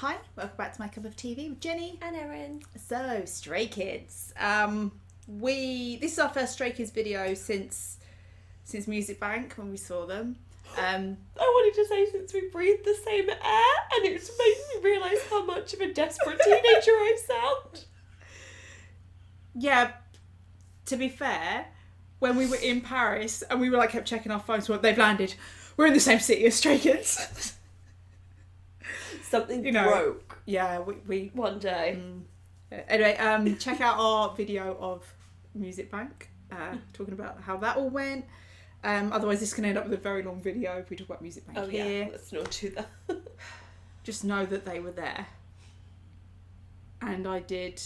Hi, welcome back to My Cup of TV with Jenny and Erin. So, Stray Kids. This is our first Stray Kids video since Music Bank when we saw them. I wanted to say since we breathed the same air, and it's made me realise how much of a desperate teenager I sound. Yeah, to be fair, when we were in Paris and we were kept checking our phones, well, they've landed. We're in the same city as Stray Kids. Something broke. Yeah, we one day. Anyway, check out our video of Music Bank, talking about how that all went. Otherwise, this can end up with a very long video if we talk about Music Bank here. Yeah, let's not do that. Just know that they were there. And I did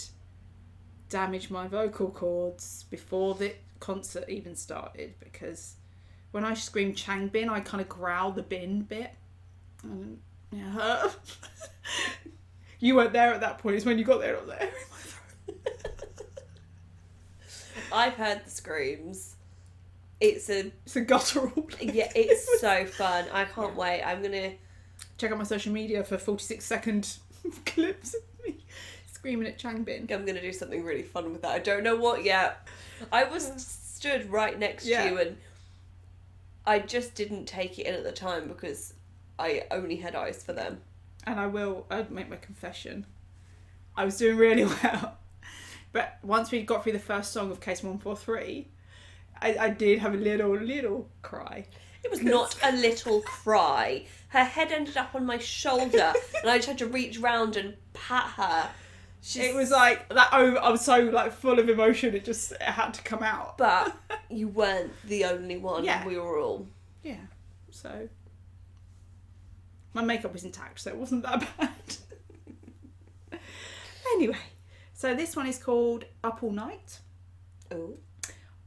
damage my vocal cords before the concert even started, because when I screamed Changbin, I kind of growled the bin bit. And it hurt. You weren't there at that point. It's when you got there, I was like, in my throat. I've heard the screams. It's a guttural. Yeah, it's so fun. I can't wait. I'm gonna check out my social media for 46-second clips of me screaming at Changbin. I'm gonna do something really fun with that. I don't know what yet. I was stood right next to you, and I just didn't take it in at the time because I only had eyes for them. And I'd make my confession. I was doing really well. But once we got through the first song of Case 143, I did have a little cry. It was not a little cry. Her head ended up on my shoulder and I just had to reach round and pat her. It was like that. I was so full of emotion. It had to come out. But you weren't the only one. Yeah. We were all. Yeah. So my makeup was intact, so it wasn't that bad. Anyway, so this one is called Up All Night. Oh.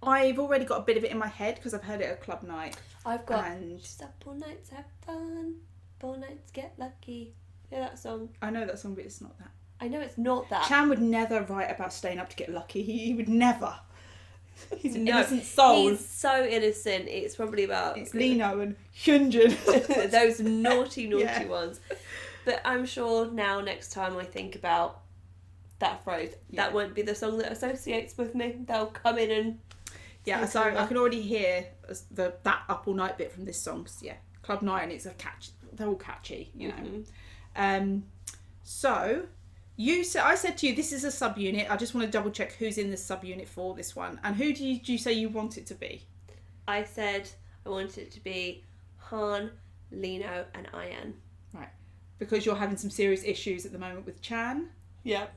I've already got a bit of it in my head because I've heard it at club night. I've got just up all nights, have fun. Up all nights, get lucky. Yeah, that song. I know that song, but it's not that. I know it's not that. Chan would never write about staying up to get lucky. He would never. He's an innocent soul. He's so innocent. It's probably about... It's Lino and Hyunjin. Those naughty ones. But I'm sure now, next time I think about that phrase, that won't be the song that associates with me. They'll come in and... Yeah, so I can already hear that Up All Night bit from this song. Cause, club night, and it's a catch. They're all catchy, you know. Mm-hmm. So I said to you, this is a subunit. I just want to double check who's in the subunit for this one, and who do you say you want it to be? I said I wanted it to be Han, Lino, and Ian. Right, because you're having some serious issues at the moment with Chan. Yeah.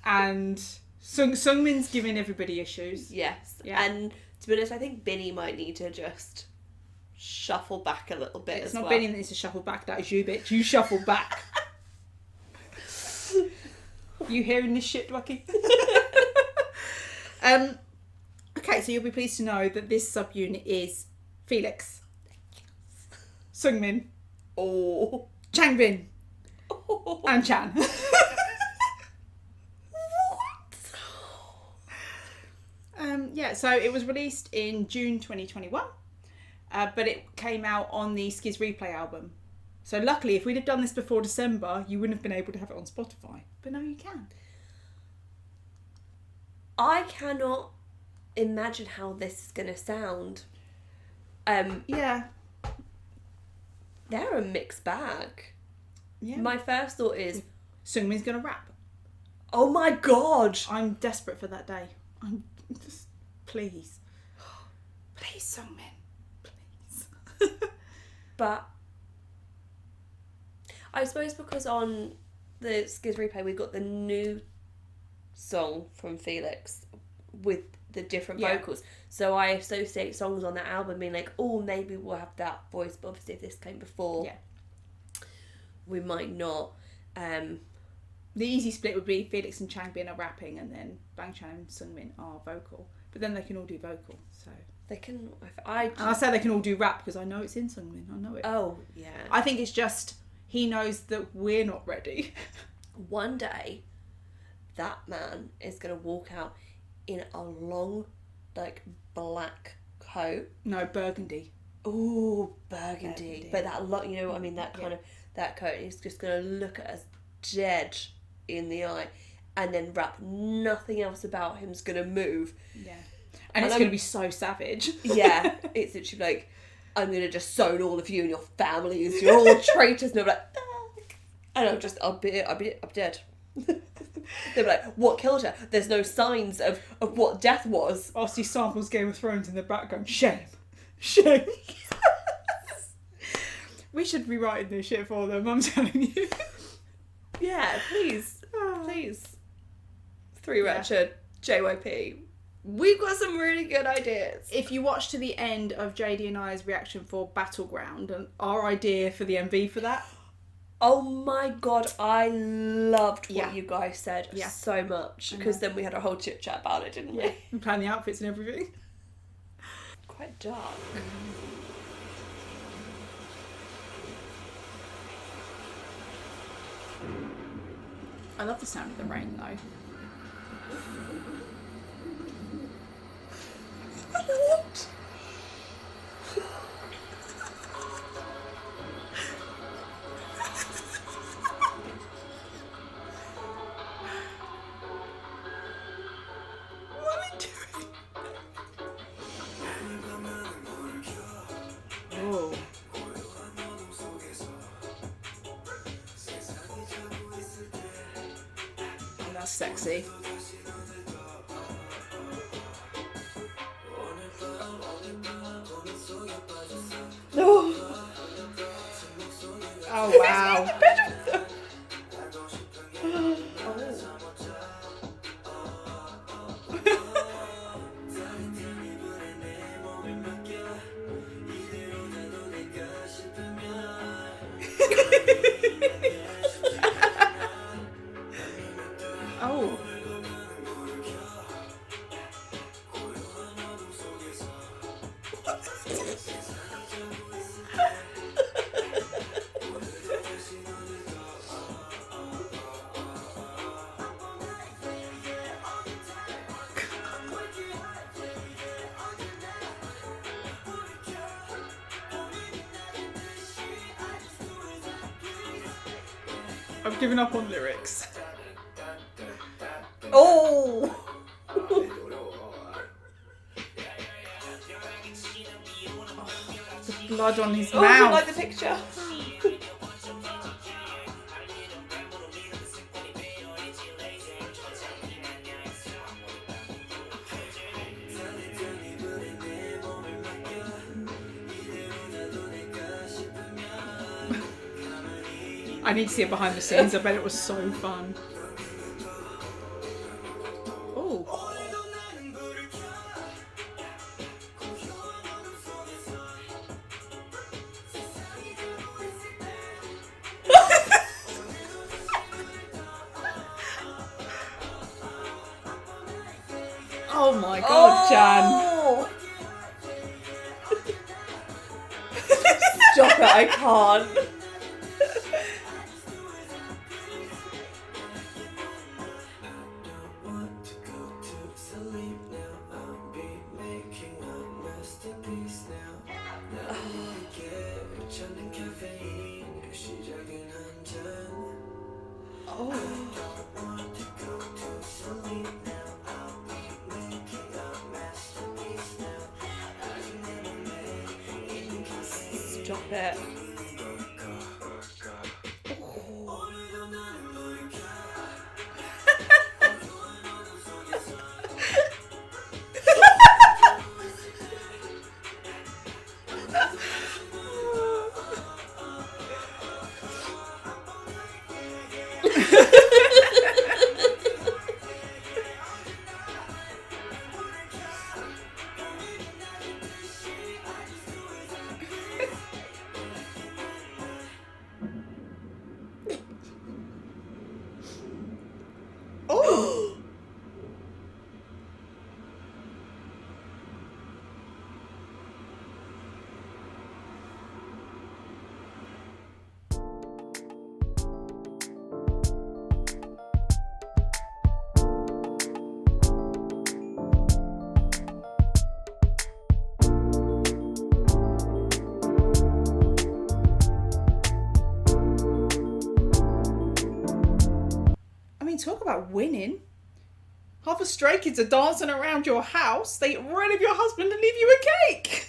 And Seungmin's giving everybody issues. Yes. Yeah. And to be honest, I think Binny might need to just shuffle back a little bit. It's not Binny that needs to shuffle back, that is you, bitch. You shuffle back. You hearing this shit, Lucky? Okay, so you'll be pleased to know that this subunit is Felix, Seungmin, Changbin, and Chan. So it was released in June 2021, but it came out on the Skiz Replay album. So luckily, if we'd have done this before December, you wouldn't have been able to have it on Spotify. But now you can. I cannot imagine how this is going to sound. Yeah. They're a mixed bag. Yeah. My first thought is... Seungmin's going to rap. Oh my God! I'm desperate for that day. I'm just... Please. Please, Seungmin. Please. But... I suppose because on the Skiz Replay we got the new song from Felix with the different vocals. So I associate songs on that album being like, oh, maybe we'll have that voice, but obviously if this came before, we might not. The easy split would be Felix and Changbin are rapping, and then Bang Chan and Seungmin are vocal. But then they can all do vocal, so... They can... And I say they can all do rap because I know it's in Seungmin. I know it. Oh, yeah. I think it's just... He knows that we're not ready. One day, that man is going to walk out in a long, black coat. No, burgundy. Ooh, burgundy. But that lot, that kind of, that coat, he's just going to look at us dead in the eye, and then rap nothing else about him's gonna move. Yeah. And it's going to be so savage. Yeah, it's literally like, I'm gonna disown all of you and your families. You're all traitors. And I'm like, fuck. And I'll be dead. They're like, what killed her? There's no signs of what death was. Whilst he samples Game of Thrones in the background. Shame. Shame. We should be writing this shit for them, I'm telling you. Yeah, please. Please. 3 Wretched, JYP. We've got some really good ideas. If you watch to the end of JD and I's reaction for Battleground and our idea for the MV for that. Oh my god, I loved what you guys said so much. Because then we had a whole chit chat about it, didn't we? We planned the outfits and everything. Quite dark. I love the sound of the rain though. What? What are we doing? Oh. Oh, that's sexy. Oh wow. Oh. I've given up on lyrics. Oh! The blood on his Oh, mouth. I like the picture. I need to see it behind the scenes. I bet it was so fun. Oh. Oh my god, Jan. Oh! Stop it, I can't. Stop it. talk about winning. Half the stray kids are dancing around your house. They get rid of your husband and leave you a cake.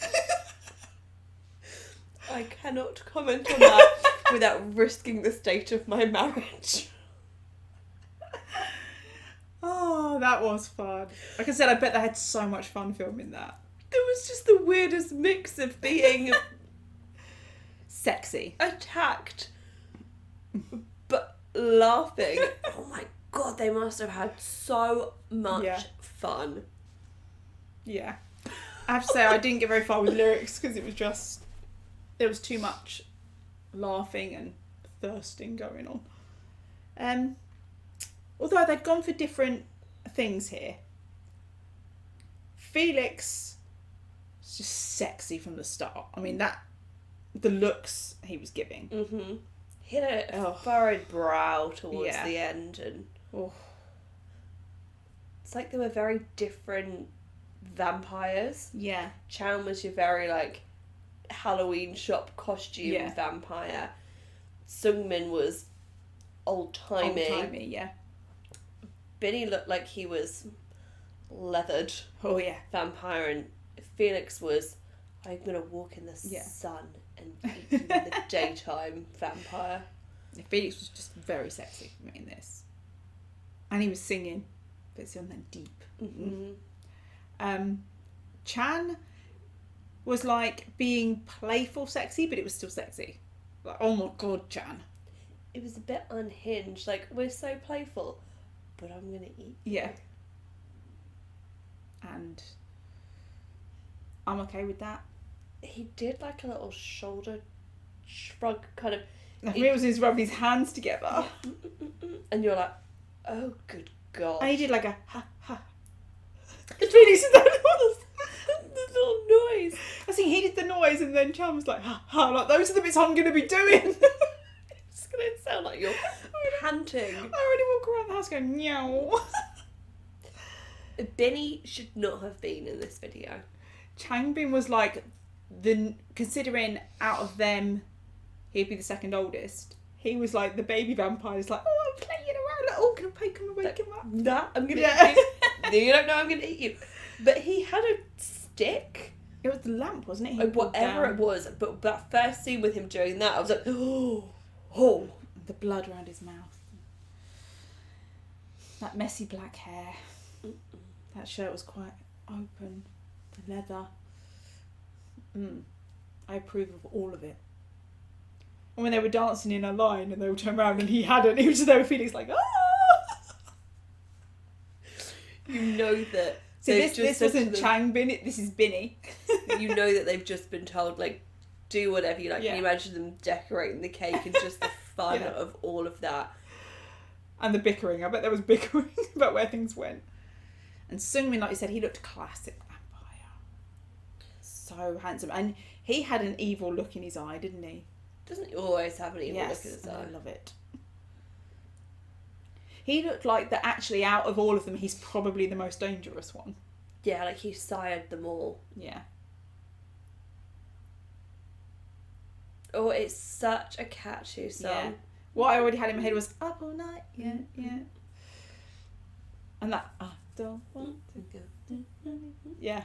I cannot comment on that without risking the state of my marriage. Oh, that was fun. Like I said, I bet they had so much fun filming that. There was just the weirdest mix of being Sexy. attacked but laughing. Oh my god, they must have had so much fun. Yeah. I have to say, I didn't get very far with lyrics because there was too much laughing and thirsting going on. Although they'd gone for different things here. Felix was just sexy from the start. I mean, the looks he was giving. Mm-hmm. He had a furrowed brow towards the end, and it's like they were very different vampires. Yeah. Chan was your very like Halloween shop costume vampire. Seungmin was old-timey. Yeah. Benny looked like he was leathered. Oh, yeah. Vampire, and Felix was, I'm going to walk in the sun and eat you in the daytime vampire. Yeah, Felix was just very sexy for me in this. And he was singing, but it's on that deep. Mm-hmm. Chan was like being playful sexy, but it was still sexy. Like, oh my god, Chan. It was a bit unhinged. Like, we're so playful, but I'm going to eat you. Yeah. And I'm okay with that. He did like a little shoulder shrug kind of. I think it was his rubbing his hands together. And you're like, oh good god. And he did like a ha ha. It's really the little noise. I think he did the noise and then Chan was like ha ha, like those are the bits I'm going to be doing. It's going to sound like you're panting. I already walk around the house going meow. Benny should not have been in this video. Changbin was like, considering out of them, he'd be the second oldest. He was like the baby vampire. He's like, oh, I'm playing around. Like, oh, can I poke him and wake him up? Nah, I'm going to eat you. You don't know I'm going to eat you. But he had a stick. It was the lamp, wasn't it? Whatever it was. But that first scene with him doing that, I was like, oh. The blood around his mouth. That messy black hair. That shirt was quite open. The leather. I approve of all of it. And when they were dancing in a line and they would turn around and he hadn't, he was just there with Felix like, ah! You know that. So this wasn't Changbin, this is Binny. You know that they've just been told, like, do whatever you like. Yeah. Can you imagine them decorating the cake and just the fun of all of that? And the bickering. I bet there was bickering about where things went. And Seungmin, like you said, he looked classic vampire. So handsome. And he had an evil look in his eye, didn't he? Doesn't he always have an evil look in his eye? I love it. He looked like that actually out of all of them, he's probably the most dangerous one. Yeah, like he sired them all. Yeah. Oh, it's such a catchy song. Yeah. What I already had in my head was Up All Night, yeah. And that, I don't want to go. Yeah.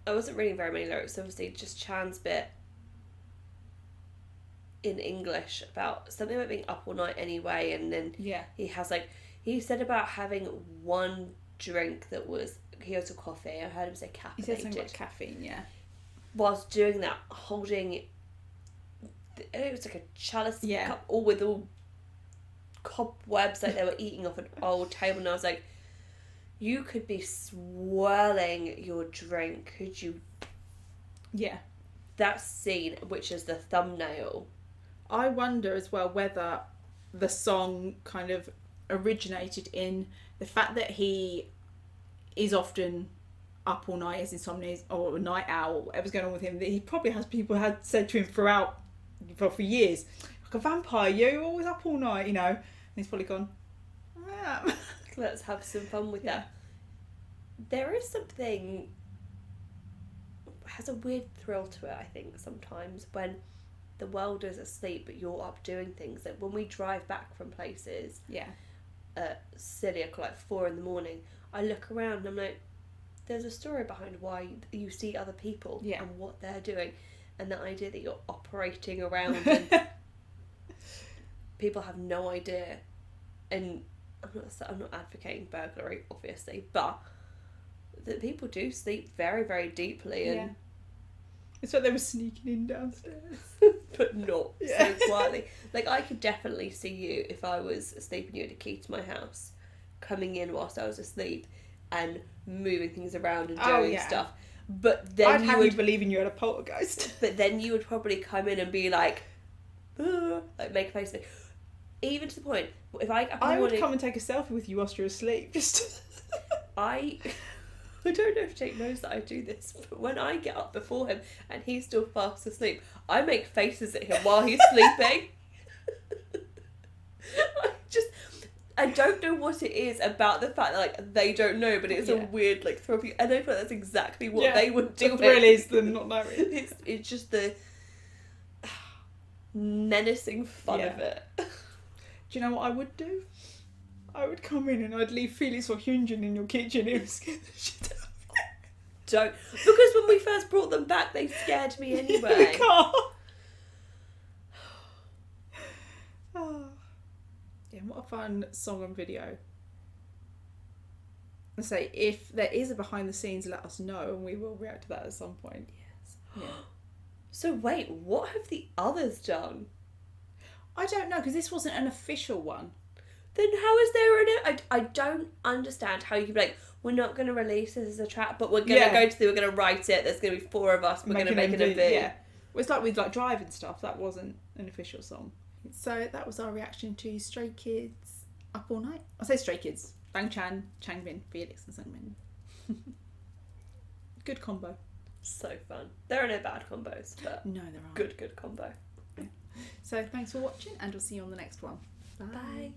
I wasn't reading very many lyrics, obviously, just Chan's bit in English about something about being up all night anyway, and then he has like, he said about having one drink that was Kyoto coffee. I heard him say caffeinated. He said something about caffeine, yeah. Whilst doing that, holding, it was like a chalice cup, all with all cobwebs, like they were eating off an old table, and I was like, you could be swirling your drink, could you? Yeah. That scene, which is the thumbnail. I wonder as well whether the song kind of originated in the fact that he is often up all night as insomnia or a night owl, whatever's going on with him, that he probably has people had said to him throughout for years, like a vampire, you're always up all night, you know. And he's probably gone, I am. Let's have some fun with that. There is something, has a weird thrill to it, I think, sometimes, when the world is asleep, but you're up doing things. Like when we drive back from places, Yeah. silly o'clock, like 4 a.m, I look around and I'm like, there's a story behind why you see other people and what they're doing, and the idea that you're operating around and people have no idea. And I'm not advocating burglary, obviously, but that people do sleep very, very deeply, and it's like they were sneaking in downstairs, but not so quietly. Like I could definitely see you if I was asleep and you had a key to my house, coming in whilst I was asleep and moving things around and doing stuff. But then I'd have you believing you had a poltergeist. But then you would probably come in and be like, like make a face at me. Even to the point, if I would come and take a selfie with you whilst you're asleep. Just I don't know if Jake knows that I do this, but when I get up before him and he's still fast asleep, I make faces at him while he's sleeping. I don't know what it is about the fact that like they don't know, but it's a weird like throw. And I feel like that's exactly what they would do. The thrill is them not knowing. It's just the menacing fun of it. Do you know what I would do? I would come in and I'd leave Felix or Hyunjin in your kitchen. It would scare the shit out of me. Don't. Because when we first brought them back, they scared me anyway. The car. Oh. Yeah, what a fun song and video. I say, if there is a behind the scenes, let us know and we will react to that at some point. Yes. Yeah. So wait, what have the others done? I don't know, because this wasn't an official one. Then how is there I don't understand how you can be like, we're not going to release this as a track, but we're going to we're going to write it, there's going to be 4 of us, we're going to make an MV. Yeah. Well, it's like with like Drive and stuff, that wasn't an official song. So that was our reaction to Stray Kids Up All Night. I say Stray Kids. Bang Chan, Changbin, Felix and Seungmin. Good combo. So fun. There are no bad combos, but no, there aren't. Good combo. So thanks for watching and we'll see you on the next one. Bye. Bye.